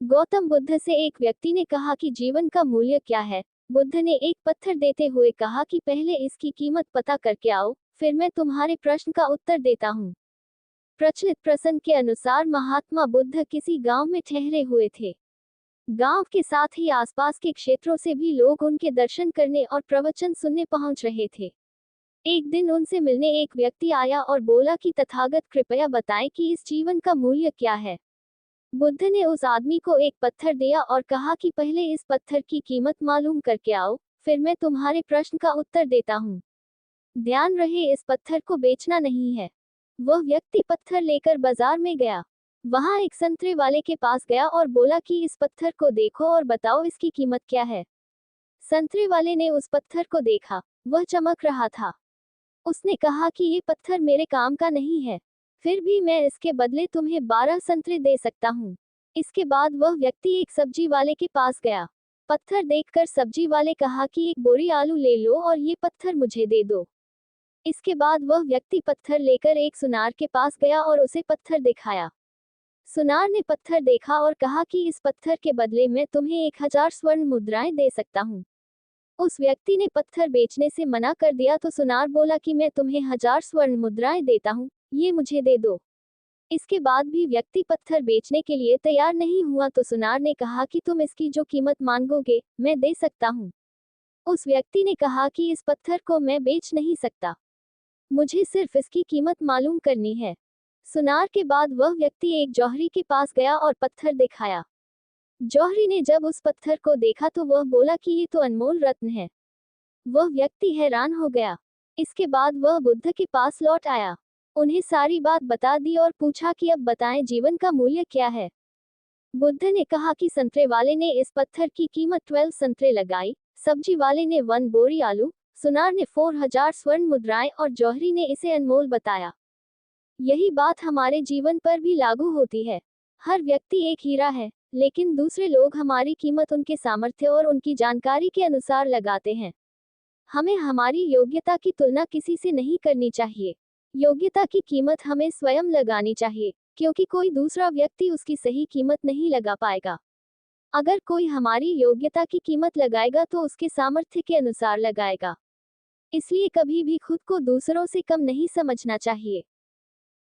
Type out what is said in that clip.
गौतम बुद्ध से एक व्यक्ति ने कहा कि जीवन का मूल्य क्या है। बुद्ध ने एक पत्थर देते हुए कहा कि पहले इसकी कीमत पता करके आओ, फिर मैं तुम्हारे प्रश्न का उत्तर देता हूँ। प्रचलित प्रसंग के अनुसार महात्मा बुद्ध किसी गांव में ठहरे हुए थे। गांव के साथ ही आसपास के क्षेत्रों से भी लोग उनके दर्शन करने और प्रवचन सुनने पहुंच रहे थे। एक दिन उनसे मिलने एक व्यक्ति आया और बोला कि तथागत कृपया बताएं कि इस जीवन का मूल्य क्या है। बुद्ध ने उस आदमी को एक पत्थर दिया और कहा कि पहले इस पत्थर की कीमत मालूम करके आओ, फिर मैं तुम्हारे प्रश्न का उत्तर देता हूँ। ध्यान रहे, इस पत्थर को बेचना नहीं है। वह व्यक्ति पत्थर लेकर बाजार में गया। वहां एक संतरे वाले के पास गया और बोला कि इस पत्थर को देखो और बताओ इसकी कीमत क्या है। संतरे वाले ने उस पत्थर को देखा, वह चमक रहा था। उसने कहा कि ये पत्थर मेरे काम का नहीं है, फिर भी मैं इसके बदले तुम्हें 12 संतरे दे सकता हूँ। इसके बाद वह व्यक्ति एक सब्जी वाले के पास गया। पत्थर देखकर सब्जी वाले कहा कि एक बोरी आलू ले लो और ये पत्थर मुझे दे दो। इसके बाद वह व्यक्ति पत्थर लेकर एक सुनार के पास गया और उसे पत्थर दिखाया। सुनार ने पत्थर देखा और कहा कि इस पत्थर के बदले मैं तुम्हें 1000 स्वर्ण मुद्राएं दे सकता हूँ। उस व्यक्ति ने पत्थर बेचने से मना कर दिया तो सुनार बोला कि मैं तुम्हें 1000 स्वर्ण मुद्राएं देता हूँ, ये मुझे दे दो। इसके बाद भी व्यक्ति पत्थर बेचने के लिए तैयार नहीं हुआ तो सुनार ने कहा कि तुम इसकी जो कीमत मांगोगे, मैं दे सकता हूँ। उस व्यक्ति ने कहा कि इस पत्थर को मैं बेच नहीं सकता, मुझे सिर्फ इसकी कीमत मालूम करनी है। सुनार के बाद वह व्यक्ति एक जौहरी के पास गया और पत्थर दिखाया। जौहरी ने जब उस पत्थर को देखा तो वह बोला कि ये तो अनमोल रत्न है। वह व्यक्ति हैरान हो गया। इसके बाद वह बुद्ध के पास लौट आया, उन्हें सारी बात बता दी और पूछा कि अब बताएं जीवन का मूल्य क्या है। बुद्ध ने कहा कि संतरे वाले ने इस पत्थर की कीमत 12 संतरे लगाई, सब्जी वाले ने 1 बोरी आलू, सुनार ने 4000 स्वर्ण मुद्राएं और जौहरी ने इसे अनमोल बताया। यही बात हमारे जीवन पर भी लागू होती है। हर व्यक्ति एक हीरा है, लेकिन दूसरे लोग हमारी कीमत उनके सामर्थ्य और उनकी जानकारी के अनुसार लगाते हैं। हमें हमारी योग्यता की तुलना किसी से नहीं करनी चाहिए। योग्यता की कीमत हमें स्वयं लगानी चाहिए, क्योंकि कोई दूसरा व्यक्ति उसकी सही कीमत नहीं लगा पाएगा। अगर कोई हमारी योग्यता की कीमत लगाएगा तो उसके सामर्थ्य के अनुसार लगाएगा। इसलिए कभी भी खुद को दूसरों से कम नहीं समझना चाहिए।